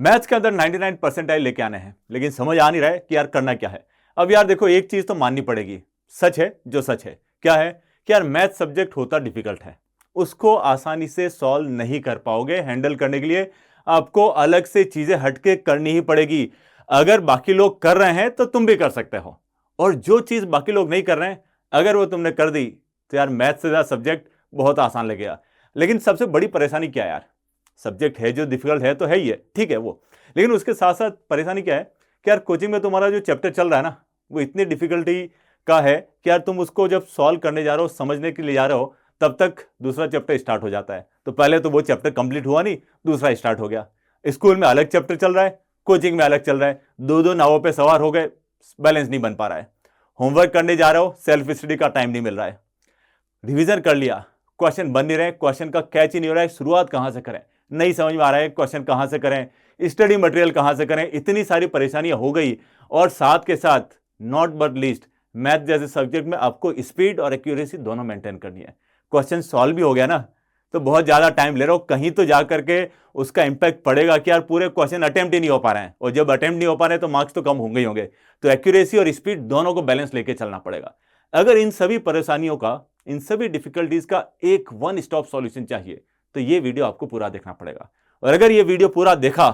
Maths के अंदर 99 percentile लेके आने हैं, लेकिन समझ आ नहीं रहा है कि यार करना क्या है। अब यार देखो, एक चीज तो माननी पड़ेगी, सच है जो सच है, क्या है कि यार मैथ सब्जेक्ट होता डिफिकल्ट है। उसको आसानी से सॉल्व नहीं कर पाओगे। हैंडल करने के लिए आपको अलग से चीजें हटके करनी ही पड़ेगी। अगर बाकी लोग कर रहे हैं तो तुम भी कर सकते हो, और जो चीज बाकी लोग नहीं कर रहे हैं अगर वो तुमने कर दी तो यार मैथ से ज्यादा सब्जेक्ट बहुत आसान लगेगा। लेकिन सबसे बड़ी परेशानी क्या है यार, सब्जेक्ट है जो डिफिकल्ट है तो है ही है, ठीक है वो, लेकिन उसके साथ साथ परेशानी क्या है कि यार कोचिंग में तुम्हारा जो चैप्टर चल रहा है ना, वो इतनी डिफिकल्टी का है कि यार तुम उसको जब सॉल्व करने जा रहे हो, समझने के लिए जा रहे हो, तब तक दूसरा चैप्टर स्टार्ट हो जाता है। तो पहले तो वो चैप्टर कंप्लीट हुआ नहीं, दूसरा स्टार्ट हो गया। स्कूल में अलग चैप्टर चल रहा है, कोचिंग में अलग चल रहा है, दो दो नावों पे सवार हो गए, बैलेंस नहीं बन पा रहा है। होमवर्क करने जा रहे हो, सेल्फ स्टडी का टाइम नहीं मिल रहा है। रिवीजन कर लिया, क्वेश्चन बन नहीं रहे, क्वेश्चन का कैच ही नहीं हो रहा है, शुरुआत कहां से करें, नहीं समझ में आ रहा है, क्वेश्चन कहां से करें, स्टडी मटेरियल कहां से करें, इतनी सारी परेशानियां हो गई। और साथ के साथ नॉट बट लीस्ट, मैथ जैसे सब्जेक्ट में आपको स्पीड और एक्यूरेसी दोनों मेंटेन करनी है। क्वेश्चन सॉल्व भी हो गया ना, तो बहुत ज्यादा टाइम ले रहे हो, कहीं तो जाकर के उसका इंपैक्ट पड़ेगा कि यार पूरे क्वेश्चन अटेम्प्ट ही नहीं हो पा रहे हैं, और जब अटेम्प्ट नहीं हो पा रहे हैं तो मार्क्स तो कम होंगे ही होंगे। तो एक्यूरेसी और स्पीड दोनों को बैलेंस लेके चलना पड़ेगा। अगर इन सभी परेशानियों का, इन सभी डिफिकल्टीज का एक वन स्टॉप सॉल्यूशन चाहिए तो ये वीडियो आपको पूरा देखना पड़ेगा। और अगर ये वीडियो पूरा देखा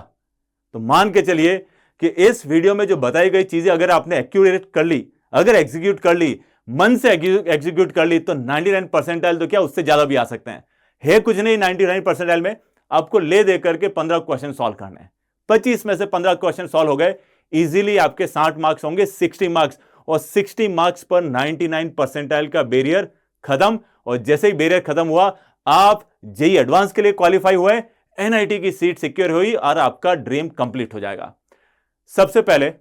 तो मान के चलिए कि इस वीडियो में जो बताई गई चीजें अगर आपने एक्यूरेट कर ली, अगर एग्जीक्यूट कर ली, मन से एग्जीक्यूट कर ली, तो 99 परसेंटाइल तो क्या उससे ज्यादा भी आ सकते हैं। है कुछ नहीं 99 परसेंटाइल में, आपको ले दे करके 15 क्वेश्चन सॉल्व करने हैं। 25 में से 15 क्वेश्चन सॉल्व हो गए, इजीली आपके 60 मार्क्स होंगे, 60 मार्क्स, और 60 मार्क्स पर 99 परसेंटाइल का बैरियर खत्म। और जैसे ही बैरियर खत्म हुआ, आप जेई एडवांस के लिए क्वालिफाई हुए, एनआईटी की सीट सिक्योर हुई और आपका ड्रीम कंप्लीट हो जाएगा। सबसे पहले,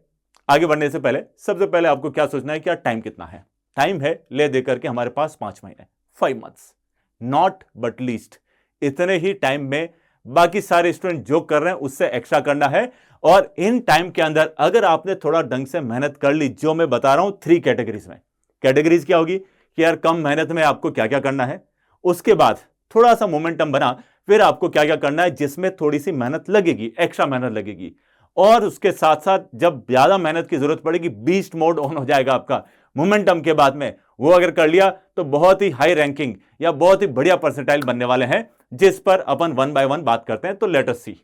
आगे बढ़ने से पहले, सबसे पहले आपको क्या सोचना है कि यार टाइम कितना है। टाइम है ले दे करके हमारे पास 5 महीने, 5 मंथ्स, नॉट बट लीस्ट। इतने ही टाइम में बाकी सारे स्टूडेंट जो कर रहे हैं उससे एक्स्ट्रा करना है। और इन टाइम के अंदर अगर आपने थोड़ा ढंग से मेहनत कर ली, जो मैं बता रहा हूं 3 कैटेगरीज में। कैटेगरीज क्या होगी कि यार कम मेहनत में आपको क्या क्या करना है, उसके बाद थोड़ा सा मोमेंटम बना, फिर आपको क्या क्या करना है जिसमें थोड़ी सी मेहनत लगेगी, एक्स्ट्रा मेहनत लगेगी। और उसके साथ साथ जब ज्यादा मेहनत की जरूरत पड़ेगी, बीस्ट मोड ऑन हो जाएगा आपका मोमेंटम के बाद में। वो अगर कर लिया तो बहुत ही हाई रैंकिंग या बहुत ही बढ़िया परसेंटाइल बनने वाले हैं, जिस पर अपन 1 बाय 1 बात करते हैं। तो लेट अस सी,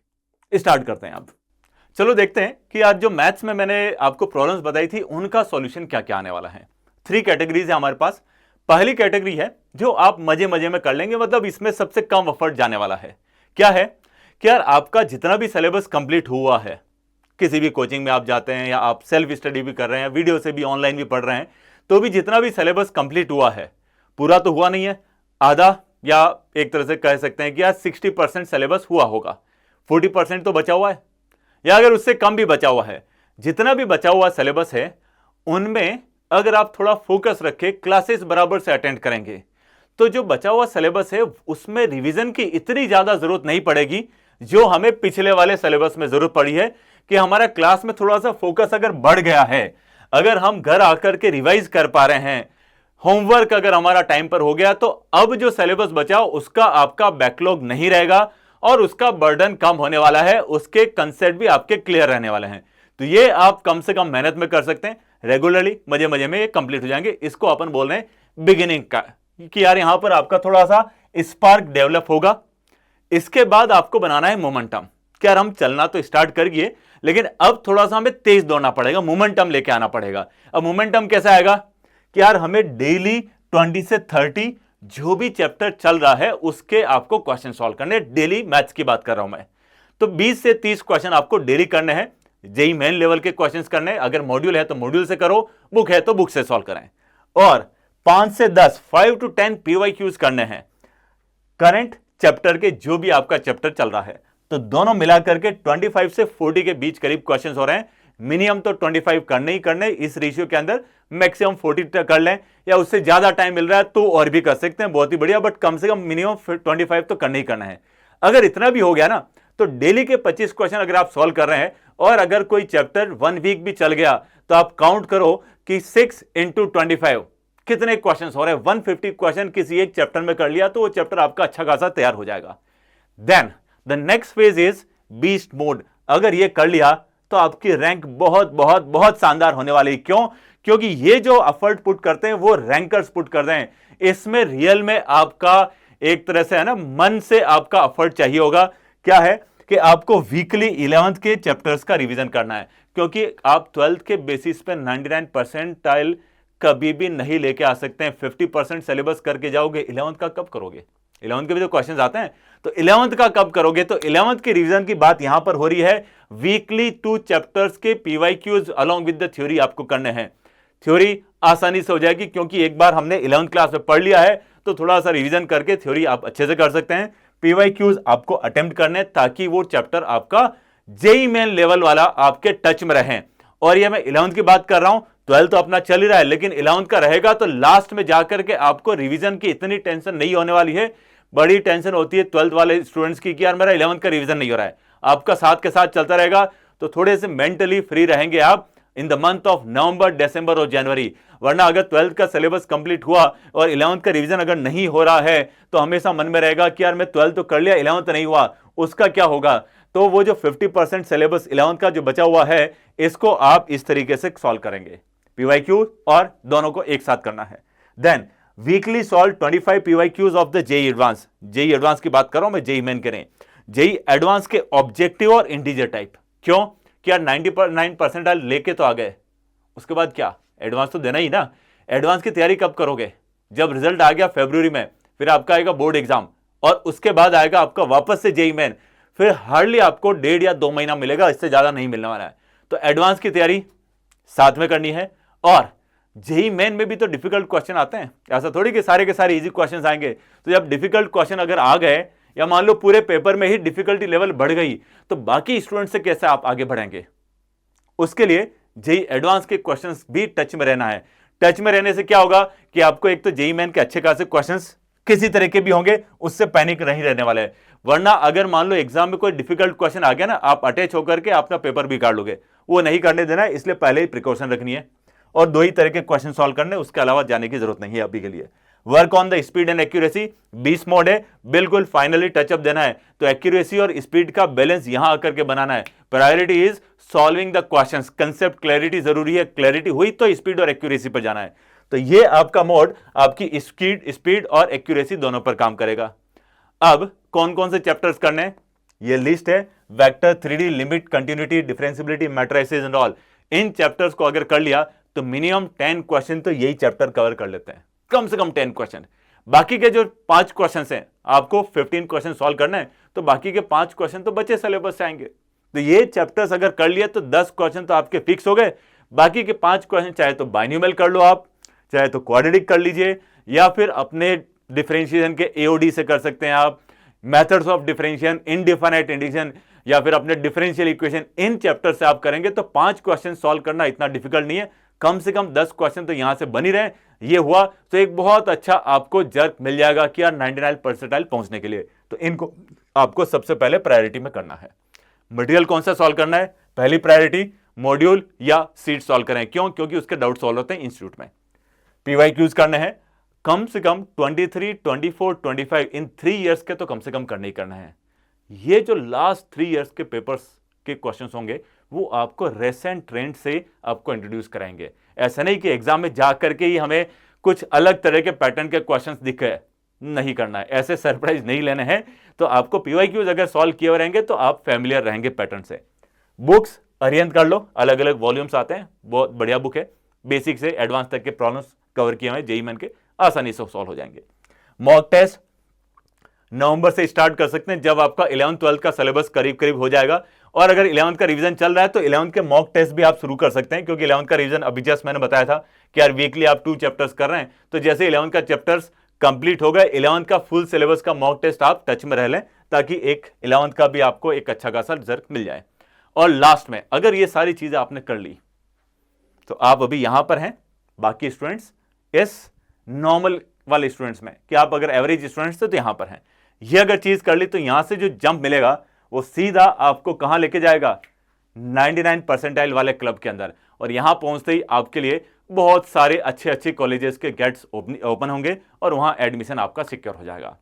स्टार्ट करते हैं। अब चलो देखते हैं कि आज जो मैथ्स में मैंने आपको प्रॉब्लम्स बताई थी उनका सॉल्यूशन क्या क्या आने वाला है। 3 कैटेगरीज है हमारे पास। पहली कैटेगरी है जो आप मजे मजे में कर लेंगे, मतलब इसमें सबसे कम एफर्ट जाने वाला है। क्या है कि यार आपका जितना भी सिलेबस कंप्लीट हुआ है, किसी भी कोचिंग में आप जाते हैं या आप सेल्फ स्टडी भी कर रहे हैं, वीडियो से भी, ऑनलाइन भी पढ़ रहे हैं, तो भी जितना भी सिलेबस कंप्लीट हुआ है, पूरा तो हुआ नहीं है, आधा, या एक तरह से कह सकते हैं कि यार 60% सिलेबस हुआ होगा, 40% तो बचा हुआ है, या अगर उससे कम भी बचा हुआ है। जितना भी बचा हुआ सिलेबस है उनमें अगर आप थोड़ा फोकस रखें, क्लासेस बराबर से अटेंड करेंगे, तो जो बचा हुआ सिलेबस है उसमें रिवीजन की इतनी ज्यादा जरूरत नहीं पड़ेगी जो हमें पिछले वाले सिलेबस में जरूरत पड़ी है। कि हमारा क्लास में थोड़ा सा फोकस अगर बढ़ गया है, अगर हम घर आकर के रिवाइज कर पा रहे हैं, होमवर्क अगर हमारा टाइम पर हो गया, तो अब जो सिलेबस बचा उसका आपका बैकलॉग नहीं रहेगा और उसका बर्डन कम होने वाला है, उसके कंसेप्ट भी आपके क्लियर रहने वाले हैं। तो ये आप कम से कम मेहनत में कर सकते हैं, रेगुलरली मजे मजे में ये कंप्लीट हो जाएंगे। इसको अपन बोल रहे हैं बिगिनिंग का, कि यार यहां पर आपका थोड़ा सा स्पार्क डेवलप होगा। इसके बाद आपको बनाना है मोमेंटम। क्या हम चलना तो स्टार्ट करिए, लेकिन अब थोड़ा सा हमें तेज दौड़ना पड़ेगा, मोमेंटम लेके आना पड़ेगा। अब मोमेंटम कैसा आएगा कि यार हमें डेली 20 से 30 जो भी चैप्टर चल रहा है उसके आपको क्वेश्चन सॉल्व करने, डेली मैथ्स की बात कर रहा हूं मैं। तो 20 से 30 क्वेश्चन आपको डेली करने हैं, जेई मेन लेवल के क्वेश्चंस करने। अगर मॉड्यूल है तो मॉड्यूल से करो, बुक है तो बुक से सॉल्व करें। और 5 से 10, 5 to 10 PYQs करने हैं करंट चैप्टर के, जो भी आपका चैप्टर चल रहा है। तो दोनों मिलाकर के 25 से 40 के बीच करीब क्वेश्चंस हो रहे हैं। मिनिमम तो 25 करने ही करने, इस रेशियो के अंदर मैक्सिमम 40 कर लें, या उससे ज्यादा टाइम मिल रहा है तो और भी कर सकते हैं, बहुत ही बढ़िया, बट कम से कम मिनिमम 25 तो करना ही करना है। अगर इतना भी हो गया ना, तो डेली के 25 क्वेश्चन अगर आप सॉल्व कर रहे हैं, और अगर कोई चैप्टर 1 वीक भी चल गया, तो आप काउंट करो कि 6 into 25 कितने क्वेश्चन हो रहे हैं। 150 क्वेश्चन किसी एक चैप्टर में कर लिया तो वो चैप्टर आपका अच्छा खासा तैयार हो जाएगा। Then the next phase is beast mode. अगर ये कर लिया तो आपकी रैंक बहुत बहुत बहुत शानदार होने वाली है। क्यों? क्योंकि ये जो एफर्ट पुट करते हैं वो रैंकर्स पुट कर रहे हैं। इसमें रियल में आपका एक तरह से है ना, मन से आपका एफर्ट चाहिए होगा। क्या है कि आपको वीकली 11th के चैप्टर्स का रिवीजन करना है, क्योंकि आप 12th के बेसिस पे 99 परसेंटाइल कभी भी नहीं लेके आ सकते हैं। 50% सिलेबस करके जाओगे, 11th का कब करोगे? 11th के भी तो क्वेश्चंस आते हैं, तो 11th का कब करोगे? तो 11th के रिवीजन की बात यहां पर हो रही है। वीकली 2 चैप्टर्स के PYQs along with the theory आपको करने हैं। थ्योरी आसानी से हो जाएगी, क्योंकि एक बार हमने 11th क्लास में पढ़ लिया है, तो थोड़ा सा रिवीजन करके थ्योरी आप अच्छे से कर सकते हैं। पीवाईक्यूज आपको अटेम्प्ट करने, ताकि वो चैप्टर आपका जेई मेन लेवल वाला आपके टच में रहे। और ये मैं 11th की बात कर रहा हूं, 12th तो अपना चल ही रहा है, लेकिन 11th का रहेगा तो लास्ट में जाकर के आपको रिवीजन की इतनी टेंशन नहीं होने वाली है। बड़ी टेंशन होती है 12th वाले स्टूडेंट्स की कि यार मेरा 11th का रिवीजन नहीं हो रहा है। आपका साथ के साथ चलता रहेगा, तो थोड़े से मेंटली फ्री रहेंगे आप in the month of November, दिसंबर और जनवरी। वरना अगर 12th का सिलेबस कंप्लीट हुआ और 11th का रिवीजन अगर नहीं हो रहा है, तो हमेशा मन में रहेगा कि यार मैं 12th तो कर लिया, 11th नहीं हुआ, उसका क्या होगा? तो वो जो 50% सिलेबस 11th का जो बचा हुआ है, इसको आप इस तरीके से सॉल्व करेंगे। पीवाईक्यू और दोनों को एक साथ करना है। Then weekly solve 25 PYQs of the JEE advance. JEE advance की बात कर रहा हूं मैं, जेई मेन करें। जेई एडवांस के ऑब्जेक्टिव और इंटीजर टाइप। क्यों? क्या 99 परसेंटाइल लेके तो आ गए, उसके बाद क्या? एडवांस तो देना ही ना। एडवांस की तैयारी कब करोगे? जब रिजल्ट आ गया फरवरी में, फिर आपका आएगा बोर्ड एग्जाम, और उसके बाद आएगा आपका वापस से जेई मेन। फिर हार्डली आपको 1.5 या 2 महीना मिलेगा, इससे ज्यादा नहीं मिलने वाला है। तो एडवांस की तैयारी साथ में करनी है। और जेई मेन में भी तो डिफिकल्ट क्वेश्चन आते हैं, ऐसा थोड़ी कि सारे के सारे इजी क्वेश्चन आएंगे। तो जब डिफिकल्ट क्वेश्चन अगर आ गए, या मान लो पूरे पेपर में ही डिफिकल्टी लेवल बढ़ गई, तो बाकी स्टूडेंट से कैसे आप आगे बढ़ेंगे? उसके लिए जेई एडवांस के क्वेश्चंस भी टच में रहना है। टच में रहने से क्या होगा कि आपको एक तो जेई मेन के अच्छे खासे क्वेश्चंस किसी तरह के भी होंगे, उससे पैनिक नहीं रहने वाले हैं। वरना अगर मान लो एग्जाम में कोई डिफिकल्ट क्वेश्चन आ गया ना, आप अटैच होकर के अपना पेपर भी काट लोगे। वो नहीं करने देना है, इसलिए पहले ही प्रिकॉशन रखनी है। और 2 ही तरह के क्वेश्चन सॉल्व करने, उसके अलावा जाने की जरूरत नहीं है अभी के लिए। Work on the speed and accuracy, 20 mode है, बिल्कुल फाइनली टचअप देना है। तो एक्यूरेसी और स्पीड का बैलेंस यहां आकर के बनाना है। Priority is solving the questions. Concept clarity जरूरी है, क्लैरिटी हुई तो स्पीड और एक्यूरेसी पर जाना है। तो ये आपका मोड आपकी स्पीड और एक्यूरेसी दोनों पर काम करेगा। अब कौन कौन से चैप्टर्स करने हैं, ये लिस्ट है। Vector, 3D, limit, continuity, differentiability, matrices and all. In chapters को अगर कर लिया तो मिनिमम 10 क्वेश्चन तो यही चैप्टर कवर कर लेते हैं, कम से कम 10 क्वेश्चन। बाकी के जो 5 क्वेश्चन हैं, आपको 15 क्वेश्चन सॉल्व करना है, तो बाकी के 5 क्वेश्चन तो बचे सिलेबस से आएंगे। तो ये चैप्टर्स अगर कर लिए तो 10 क्वेश्चन तो आपके फिक्स हो गए। बाकी के 5 क्वेश्चन चाहे तो बाइनोमियल कर लो आप, चाहे तो क्वाड्रेटिक कर लीजिए, या फिर अपने डिफरेंशिएशन के एओडी से कर सकते हैं आप, मेथड्स ऑफ डिफरेंशिएशन, इनडिफिनाइट इंटीग्रेशन, या फिर अपने डिफरेंशियल इक्वेशन। इन चैप्टर से आप करेंगे तो 5 क्वेश्चन सॉल्व करना इतना डिफिकल्ट नहीं है। कम से कम 10 क्वेश्चन तो यहां से बनी रहे। ये हुआ तो एक बहुत अच्छा आपको जर्क मिल जाएगा कि यार 99 परसेंटाइल पहुंचने के लिए। तो इनको आपको सबसे पहले प्रायोरिटी में करना है। मटेरियल कौन सा सॉल्व करना है? पहली प्रायोरिटी मॉड्यूल या सीट सॉल्व करें। क्यों? क्योंकि उसके डाउट सॉल्व होते हैं इंस्टीट्यूट में। पीवाईक्यूज करने हैं कम से कम 23, 24, 25, इन 3 इयर्स के तो कम से कम करने ही करना है। ये जो लास्ट 3 इयर्स के पेपर्स के क्वेश्चंस होंगे, वो आपको रेसेंट ट्रेंड से आपको इंट्रोड्यूस कराएंगे। ऐसा नहीं कि एग्जाम में जा करके ही हमें कुछ अलग तरह के पैटर्न के क्वेश्चंस दिखे, नहीं करना है, ऐसे सरप्राइज नहीं लेने हैं। तो आपको पीवाईक्यूज अगर सॉल्व किए रहेंगे तो आप फैमिलियर रहेंगे पैटर्न से। बुक्स अरियंत कर लो, अलग अलग वॉल्यूम्स आते हैं, बहुत बढ़िया बुक है। बेसिक से एडवांस तक के प्रॉब्लम्स कवर किए हुए जेई मेन के, आसानी से सॉल्व हो जाएंगे। मॉक टेस्ट नवंबर से स्टार्ट कर सकते हैं, जब आपका 11th 12th का सिलेबस करीब करीब हो जाएगा। और अगर 11th का रिवीजन चल रहा है तो 11th के मॉक टेस्ट भी आप शुरू कर सकते हैं, क्योंकि 11th का रिवीजन अभी जस्ट मैंने बताया था कि यार वीकली आप 2 चैप्टर्स कर रहे हैं। तो जैसे 11th का चैप्टर्स कंप्लीट हो गए, 11th का फुल सिलेबस का मॉक टेस्ट आप टच में रह लें, ताकि एक 11th का भी आपको एक अच्छा खासा रिजल्ट मिल जाए। और लास्ट में अगर ये सारी चीजें आपने कर ली तो आप अभी यहां पर हैं, बाकी स्टूडेंट्स इस नॉर्मल वाले स्टूडेंट्स में, कि आप अगर एवरेज स्टूडेंट्स थे तो यहां पर हैं। ये अगर चीज कर ली तो यहां से जो जंप मिलेगा वो सीधा आपको कहां लेके जाएगा? 99 परसेंटाइल वाले क्लब के अंदर। और यहां पहुंचते ही आपके लिए बहुत सारे अच्छे अच्छे कॉलेजेस के गेट्स ओपन होंगे और वहां एडमिशन आपका सिक्योर हो जाएगा।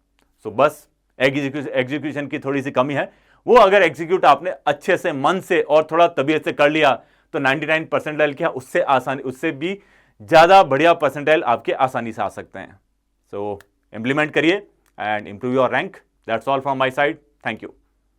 सो बस एग्जीक्यूशन की थोड़ी सी कमी है, वो अगर एग्जीक्यूट आपने अच्छे से, मन से और थोड़ा तबीयत से कर लिया तो 99 परसेंटाइल क्या, उससे आसानी, उससे भी ज्यादा बढ़िया परसेंटाइल आपके आसानी से आ सकते हैं। सो इंप्लीमेंट करिए and improve your rank. That's all from my side. Thank you.